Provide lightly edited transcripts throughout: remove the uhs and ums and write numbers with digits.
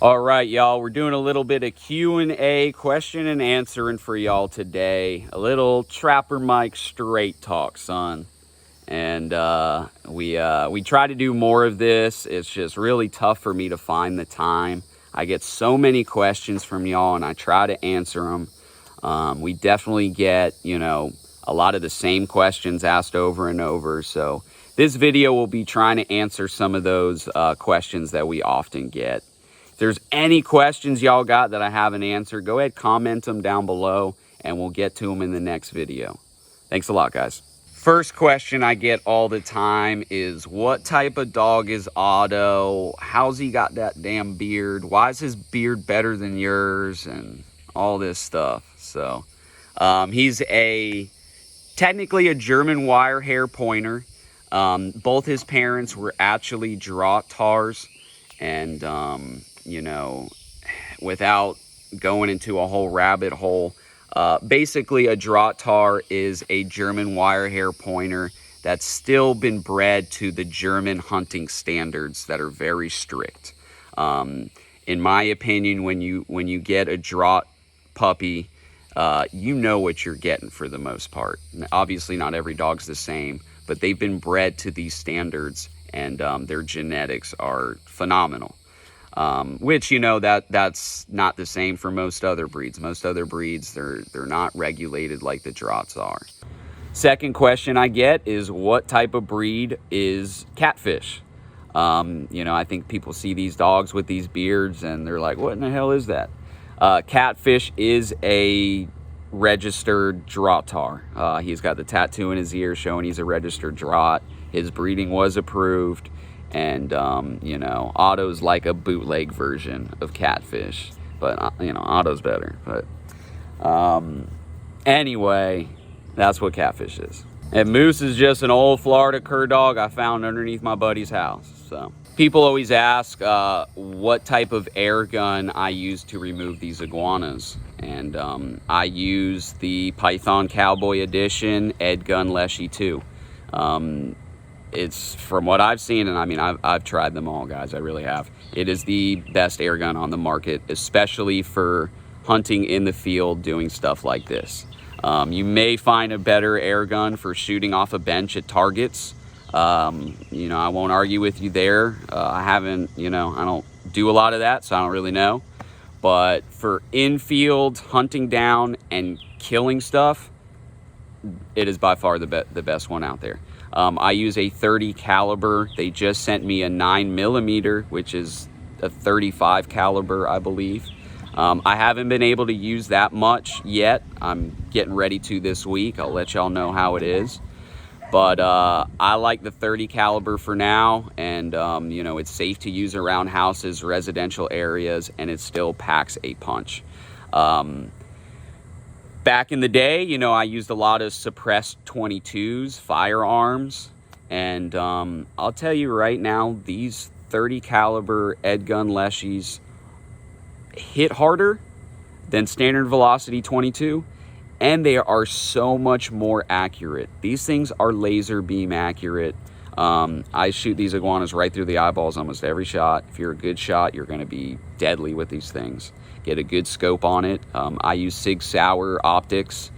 All right, y'all, we're doing a little bit of Q&A, question and answering for y'all today. A little Trapper Mike straight talk, son. And we try to do more of this. It's just really tough for me to find the time. I get so many questions from y'all, and I try to answer them. We definitely get, a lot of the same questions asked over and over. So this video will be trying to answer some of those questions that we often get. If there's any questions y'all got that I haven't answered, go ahead, comment them down below, and we'll get to them in the next video. Thanks a lot, guys. First question I get all the time is, what type of dog is Otto? How's he got that damn beard? Why is his beard better than yours? And all this stuff. So, he's technically a German wire hair pointer. Both his parents were actually Drahthaars, and without going into a whole rabbit hole, basically a Drahthaar is a German wire hair pointer that's still been bred to the German hunting standards that are very strict. In my opinion, when you get a Draht puppy, you know what you're getting for the most part. Obviously, not every dog's the same, but they've been bred to these standards, and their genetics are phenomenal. Which, that's not the same for most other breeds. Most other breeds, they're not regulated like the Drahts are. Second question I get is, what type of breed is Catfish? I think people see these dogs with these beards and they're like, what in the hell is that? Catfish is a registered Drahthaar. He's got the tattoo in his ear showing he's a registered Draht. His breeding was approved. And, Otto's like a bootleg version of Catfish. But, Otto's better. But, anyway, that's what Catfish is. And Moose is just an old Florida cur dog I found underneath my buddy's house. So, people always ask what type of air gun I use to remove these iguanas. And I use the Python Cowboy Edition Edgun Leshiy 2. It's, from what I've seen, and I mean, I've tried them all, guys. I really have. It is the best air gun on the market, especially for hunting in the field, doing stuff like this. You may find a better air gun for shooting off a bench at targets. I won't argue with you there. I don't do a lot of that, so I don't really know. But for infield, hunting down and killing stuff, it is by far the best one out there. I use a 30 caliber. They just sent me a 9mm, which is a 35 caliber, I believe. I haven't been able to use that much yet. I'm getting ready to this week. I'll let y'all know how it is. But I like the 30 caliber for now, and it's safe to use around houses, residential areas, and it still packs a punch. Back in the day, I used a lot of suppressed 22s, firearms, and I'll tell you right now, these 30 caliber Edgun Leshiys hit harder than standard velocity 22, and they are so much more accurate. These things are laser beam accurate. I shoot these iguanas right through the eyeballs almost every shot. If you're a good shot, you're going to be deadly with these things. Get a good scope on it. I use Sig Sauer optics.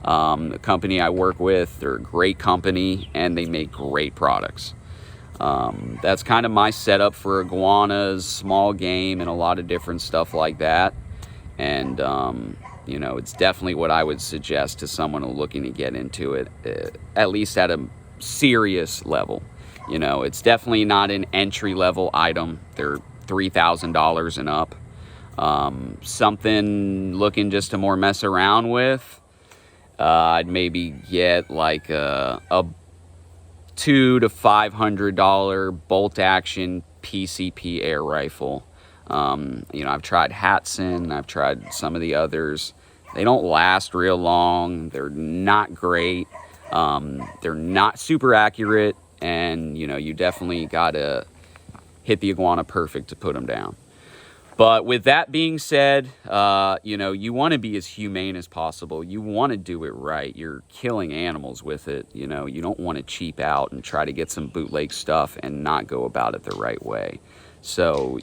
The company I work with, they're a great company, and they make great products. That's kind of my setup for iguanas, small game, and a lot of different stuff like that. And, it's definitely what I would suggest to someone looking to get into it, at least at a serious level. It's definitely not an entry-level item. They're $3,000 and up. Something looking just to more mess around with, I'd maybe get like a $200 to $500 bolt action PCP air rifle. I've tried Hatson, I've tried some of the others. They don't last real long. They're not great. They're not super accurate, and you definitely gotta hit the iguana perfect to put them down. But with that being said, you want to be as humane as possible. You want to do it right. You're killing animals with it. You don't want to cheap out and try to get some bootleg stuff and not go about it the right way. So,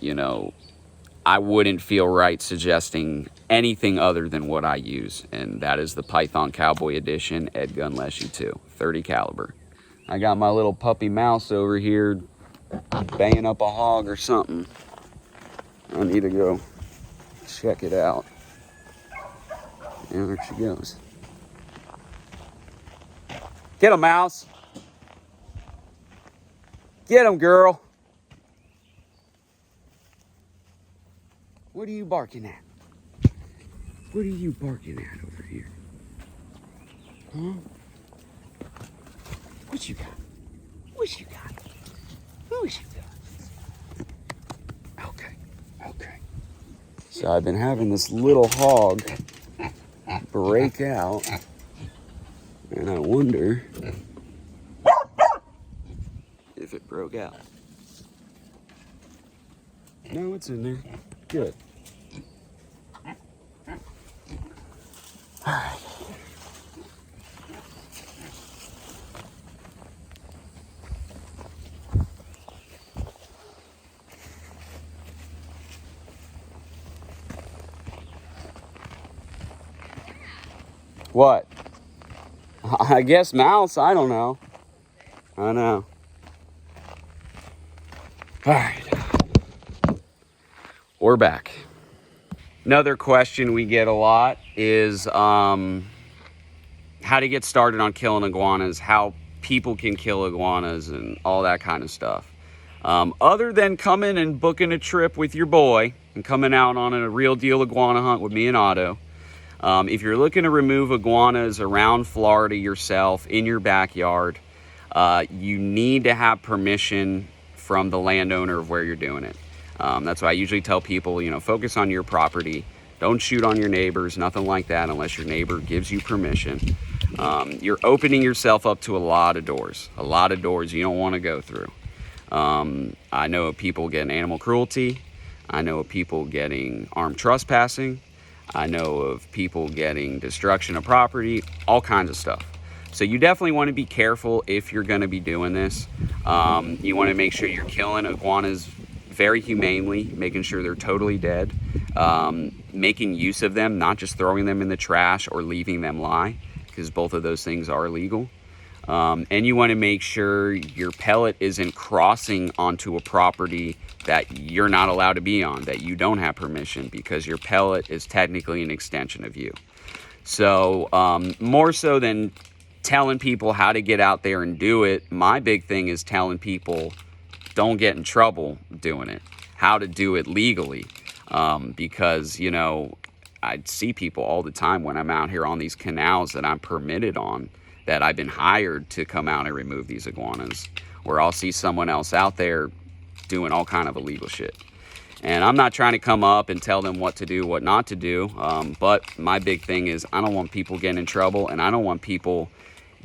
I wouldn't feel right suggesting anything other than what I use, and that is the Python Cowboy Edition Edgun Leshiy 2, 30 caliber. I got my little puppy mouse over here banging up a hog or something. I need to go check it out. And there she goes. Get him, mouse. Get him, girl. What are you barking at? What are you barking at over here? Huh? What you got? What you got? What you got? Okay, okay. So I've been having this little hog break out, and I wonder if it broke out. No, it's in there. Good. All right. What? I guess mouse. I don't know. I know. All right. We're back. Another question we get a lot is how to get started on killing iguanas, how people can kill iguanas, and all that kind of stuff. Other than coming and booking a trip with your boy and coming out on a real deal iguana hunt with me and Otto, if you're looking to remove iguanas around Florida yourself in your backyard, you need to have permission from the landowner of where you're doing it. That's why I usually tell people, focus on your property. Don't shoot on your neighbors, nothing like that, unless your neighbor gives you permission. You're opening yourself up to a lot of doors you don't want to go through. I know of people getting animal cruelty. I know of people getting armed trespassing. I know of people getting destruction of property, all kinds of stuff. So you definitely want to be careful if you're going to be doing this. You want to make sure you're killing iguanas very humanely, making sure they're totally dead, making use of them, not just throwing them in the trash or leaving them lie, because both of those things are illegal. And you want to make sure your pellet isn't crossing onto a property that you're not allowed to be on, that you don't have permission, because your pellet is technically an extension of you. So more so than telling people how to get out there and do it, my big thing is telling people don't get in trouble doing it, how to do it legally. Because, I see people all the time when I'm out here on these canals that I'm permitted on, that I've been hired to come out and remove these iguanas, where I'll see someone else out there doing all kind of illegal shit. And I'm not trying to come up and tell them what to do, what not to do. But my big thing is I don't want people getting in trouble, and I don't want people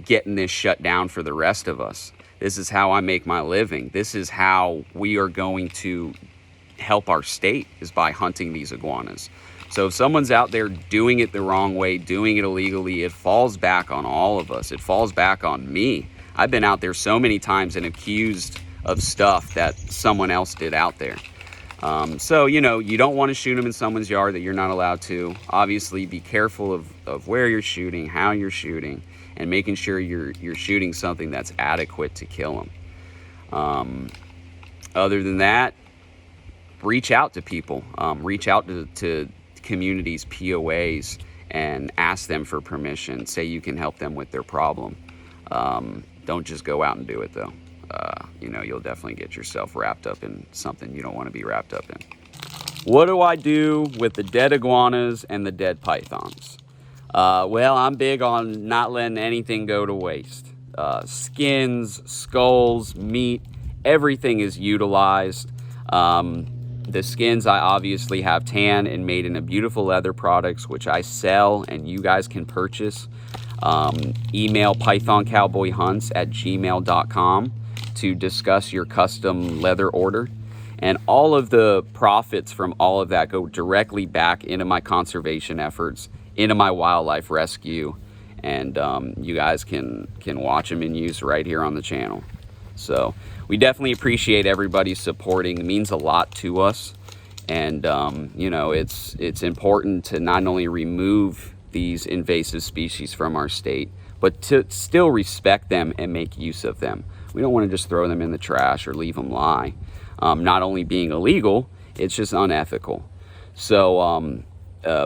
getting this shut down for the rest of us. This is how I make my living. This is how we are going to help our state, is by hunting these iguanas. So if someone's out there doing it the wrong way, doing it illegally, it falls back on all of us. It falls back on me. I've been out there so many times and accused of stuff that someone else did out there. So, you don't want to shoot them in someone's yard that you're not allowed to. Obviously, be careful of where you're shooting, how you're shooting, and making sure you're shooting something that's adequate to kill them. Other than that, reach out to people. Reach out to communities, POAs, and ask them for permission. Say you can help them with their problem. Don't just go out and do it, though. You'll definitely get yourself wrapped up in something you don't want to be wrapped up in. What do I do with the dead iguanas and the dead pythons? Well, I'm big on not letting anything go to waste. Skins, skulls, meat, everything is utilized. The skins I obviously have tan and made into beautiful leather products, which I sell and you guys can purchase. Email pythoncowboyhunts@gmail.com to discuss your custom leather order. And all of the profits from all of that go directly back into my conservation efforts, into my wildlife rescue, and you guys can watch them in use right here on the channel. So we definitely appreciate everybody supporting. It means a lot to us. And, you know, it's important to not only remove these invasive species from our state, but to still respect them and make use of them. We don't want to just throw them in the trash or leave them lie. Not only being illegal, it's just unethical. So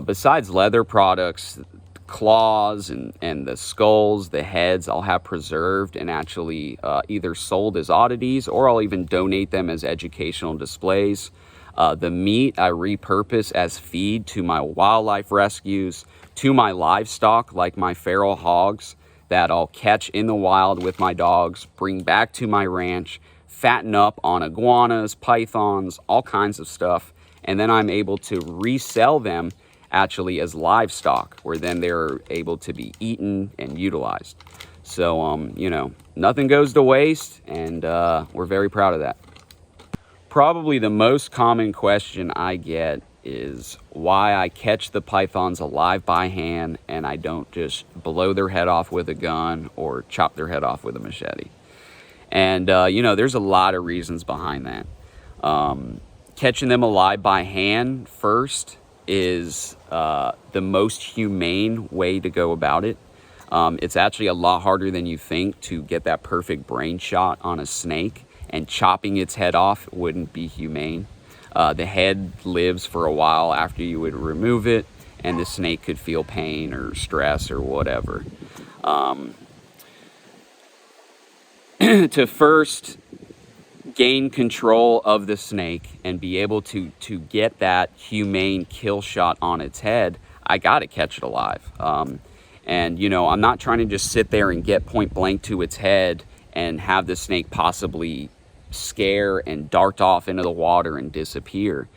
besides leather products, claws and the skulls, the heads, I'll have preserved and actually either sold as oddities, or I'll even donate them as educational displays. The meat I repurpose as feed to my wildlife rescues, to my livestock, like my feral hogs that I'll catch in the wild with my dogs, bring back to my ranch, fatten up on iguanas, pythons, all kinds of stuff. And then I'm able to resell them actually as livestock, where then they're able to be eaten and utilized. So, you know, nothing goes to waste, and we're very proud of that. Probably the most common question I get is why I catch the pythons alive by hand and I don't just blow their head off with a gun or chop their head off with a machete. And, you know, there's a lot of reasons behind that. Catching them alive by hand first is the most humane way to go about it. It's actually a lot harder than you think to get that perfect brain shot on a snake, and chopping its head off wouldn't be humane. The head lives for a while after you would remove it, and the snake could feel pain or stress or whatever. To first gain control of the snake and be able to get that humane kill shot on its head, I gotta catch it alive. And you know, I'm not trying to just sit there and get point blank to its head and have the snake possibly scare and dart off into the water and disappear.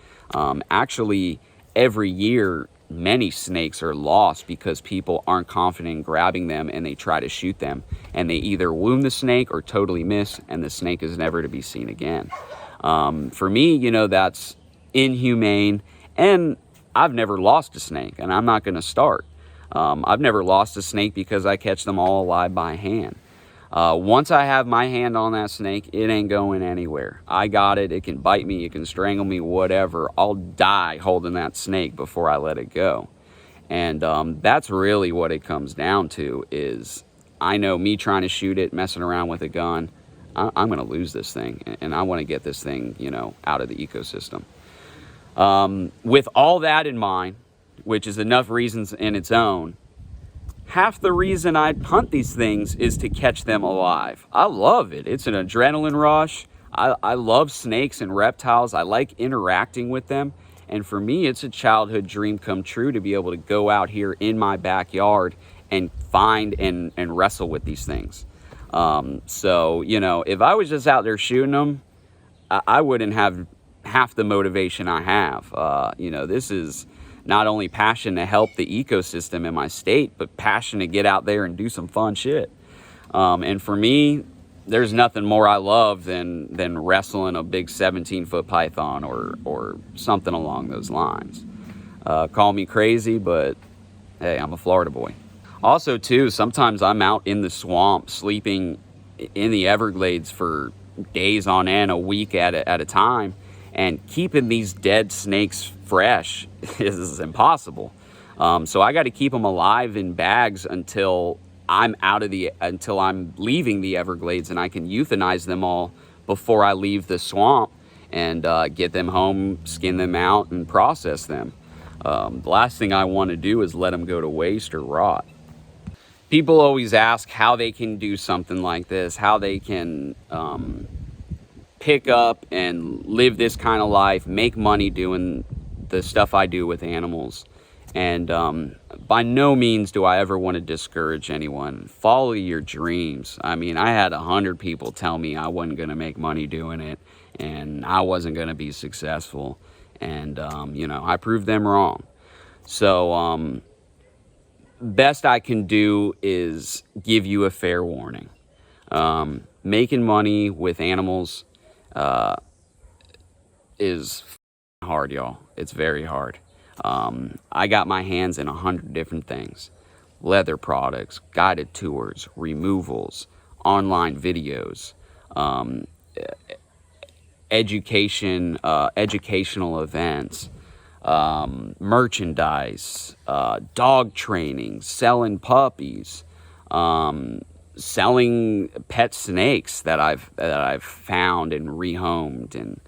Actually, every year many snakes are lost because people aren't confident in grabbing them and they try to shoot them, and they either wound the snake or totally miss, and the snake is never to be seen again. For me, you know, that's inhumane, and I've never lost a snake, and I'm not going to start. I've never lost a snake because I catch them all alive by hand. Once I have my hand on that snake, it ain't going anywhere. I got it. It can bite me. It can strangle me, whatever. I'll die holding that snake before I let it go. And that's really what it comes down to is, I know me trying to shoot it, messing around with a gun, I'm going to lose this thing. And I want to get this thing, you know, out of the ecosystem. With all that in mind, which is enough reasons in its own, half the reason I hunt these things is to catch them alive. I love it. It's an adrenaline rush. I love snakes and reptiles. I like interacting with them. And for me, it's a childhood dream come true to be able to go out here in my backyard and find and wrestle with these things. So, you know, if I was just out there shooting them, I wouldn't have half the motivation I have. You know, this is not only passion to help the ecosystem in my state, but passion to get out there and do some fun shit. And for me, there's nothing more I love than wrestling a big 17-foot python or something along those lines. Call me crazy, but hey, I'm a Florida boy. Also, too, sometimes I'm out in the swamp sleeping in the Everglades for days on end, a week at a time, and keeping these dead snakes fresh is impossible. So I got to keep them alive in bags until I'm leaving the Everglades, and I can euthanize them all before I leave the swamp and get them home, skin them out, and process them. The last thing I want to do is let them go to waste or rot. People always ask how they can do something like this, how they can pick up and live this kind of life, make money doing the stuff I do with animals. And by no means do I ever want to discourage anyone. Follow your dreams. I mean, I had 100 people tell me I wasn't going to make money doing it and I wasn't going to be successful. And, you know, I proved them wrong. So, best I can do is give you a fair warning. Making money with animals is hard, y'all. It's very hard. I got my hands in 100 different things: leather products, guided tours, removals, online videos, educational events, merchandise, dog training, selling puppies, selling pet snakes that I've found and rehomed. And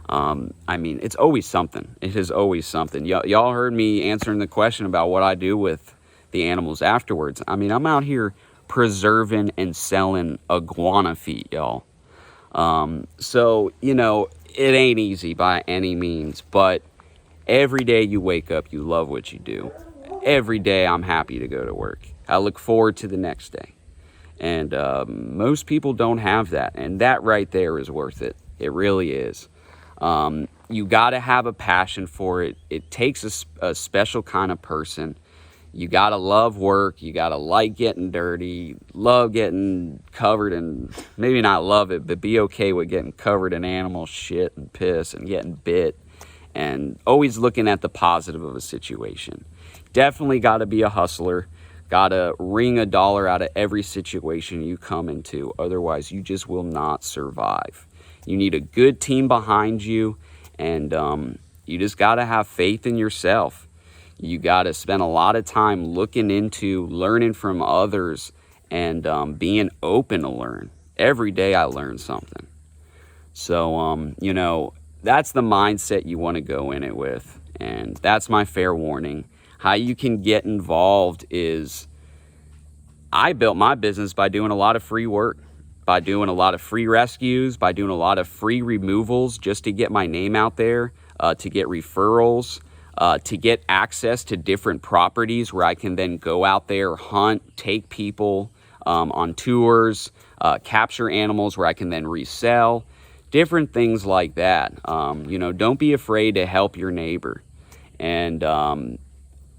I mean, it's always something. It is always something. Y'all heard me answering the question about what I do with the animals afterwards. I mean, I'm out here preserving and selling iguana feet, y'all. So, you know, it ain't easy by any means, but every day you wake up, you love what you do. Every day I'm happy to go to work. I look forward to the next day. And most people don't have that. And that right there is worth it. It really is. You got to have a passion for it. It takes a special kind of person. You got to love work. You got to like getting dirty, love getting covered in, maybe not love it, but be okay with getting covered in animal shit and piss and getting bit, and always looking at the positive of a situation. Definitely got to be a hustler. Got to wring a dollar out of every situation you come into. Otherwise, you just will not survive. You need a good team behind you, and you just got to have faith in yourself. You got to spend a lot of time looking into, learning from others, and being open to learn. Every day I learn something. So, you know, that's the mindset you want to go in it with. And that's my fair warning. How you can get involved is, I built my business by doing a lot of free work, by doing a lot of free rescues, by doing a lot of free removals just to get my name out there, to get referrals, to get access to different properties where I can then go out there, hunt, take people on tours, capture animals where I can then resell, different things like that. You know, don't be afraid to help your neighbor. And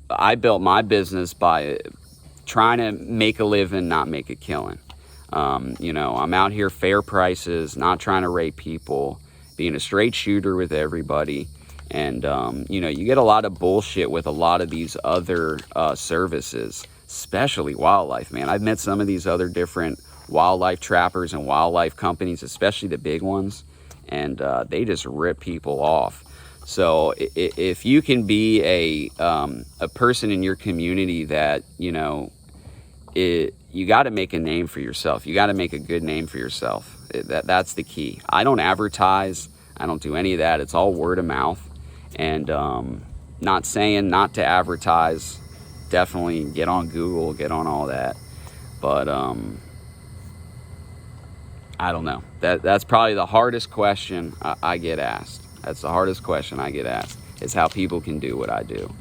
I built my business by trying to make a living, not make a killing. You know, I'm out here fair prices, not trying to rape people, being a straight shooter with everybody. And, you know, you get a lot of bullshit with a lot of these other services, especially wildlife, man. I've met some of these other different wildlife trappers and wildlife companies, especially the big ones, and they just rip people off. So if you can be a person in your community that, you know, you got to make a name for yourself. You got to make a good name for yourself. That's the key. I don't advertise. I don't do any of that. It's all word of mouth. And not saying not to advertise. Definitely get on Google, get on all that. But I don't know. That's probably the hardest question I get asked. That's the hardest question I get asked, is how people can do what I do.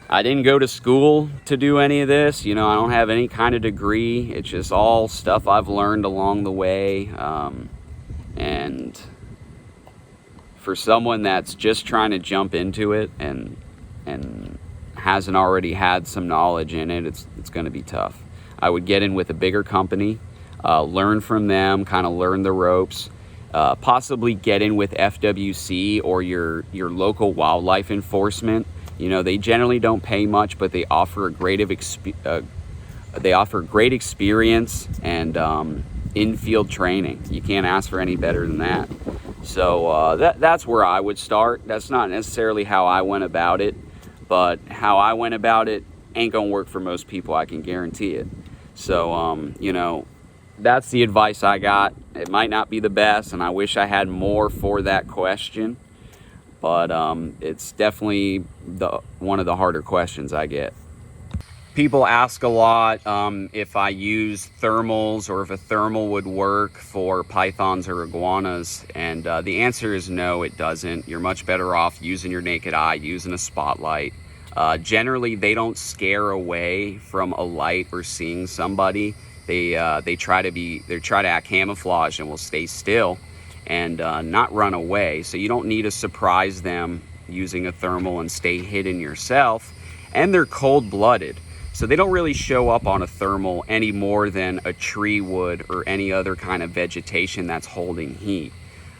I didn't go to school to do any of this. You know, I don't have any kind of degree. It's just all stuff I've learned along the way. And for someone that's just trying to jump into it and hasn't already had some knowledge in it, it's going to be tough. I would get in with a bigger company, learn from them, kind of learn the ropes, possibly get in with FWC or your local wildlife enforcement. You know, they generally don't pay much, but they offer a great experience and in-field training. You can't ask for any better than that. So that's where I would start. That's not necessarily how I went about it, but how I went about it ain't gonna work for most people, I can guarantee it. So, you know, that's the advice I got. It might not be the best, and I wish I had more for that question, but it's definitely one of the harder questions I get. People ask a lot if I use thermals or if a thermal would work for pythons or iguanas, and the answer is no, it doesn't. You're much better off using your naked eye, using a spotlight. Generally, they don't scare away from a light or seeing somebody. They try to act camouflage and will stay still and not run away. So you don't need to surprise them using a thermal and stay hidden yourself. And they're cold-blooded. So they don't really show up on a thermal any more than a tree would or any other kind of vegetation that's holding heat.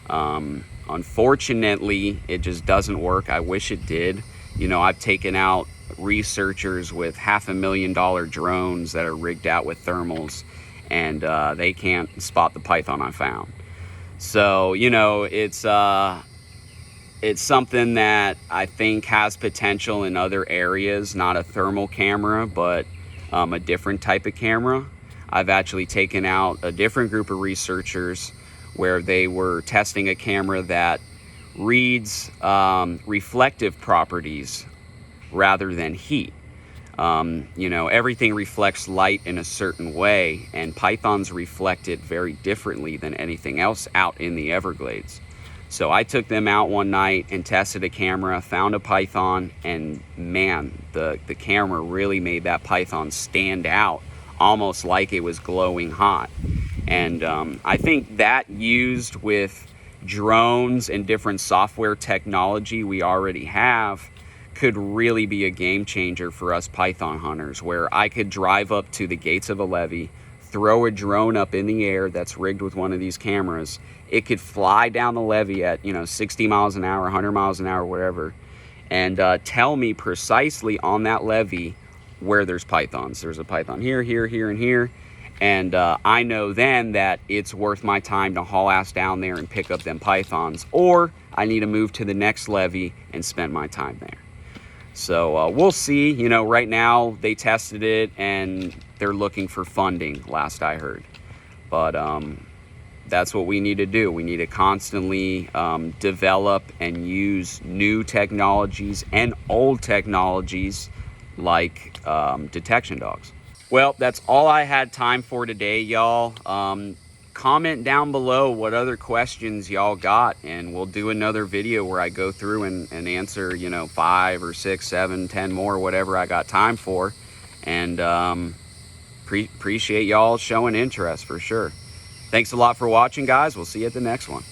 Unfortunately, it just doesn't work. I wish it did. You know, I've taken out researchers with $500,000 drones that are rigged out with thermals, and they can't spot the python I found. So, you know, it's something that I think has potential in other areas, not a thermal camera, but a different type of camera. I've actually taken out a different group of researchers where they were testing a camera that reads reflective properties rather than heat. You know, everything reflects light in a certain way, and pythons reflect it very differently than anything else out in the Everglades. So I took them out one night and tested a camera, found a python, and man, the camera really made that python stand out, almost like it was glowing hot. And I think that, used with drones and different software technology we already have, could really be a game changer for us python hunters, where I could drive up to the gates of a levee, throw a drone up in the air that's rigged with one of these cameras. It could fly down the levee at, you know, 60 miles an hour, 100 miles an hour, whatever, and tell me precisely on that levee where there's pythons. There's a python here, here, here, and here. And I know then that it's worth my time to haul ass down there and pick up them pythons, or I need to move to the next levee and spend my time there. So we'll see. You know, right now they tested it and they're looking for funding, last I heard. But that's what we need to do. We need to constantly develop and use new technologies and old technologies like detection dogs. Well, that's all I had time for today, y'all. Comment down below what other questions y'all got, and we'll do another video where I go through and answer, you know, 5 or 6, 7, 10 more, whatever I got time for. And appreciate y'all showing interest for sure. Thanks a lot for watching, guys. We'll see you at the next one.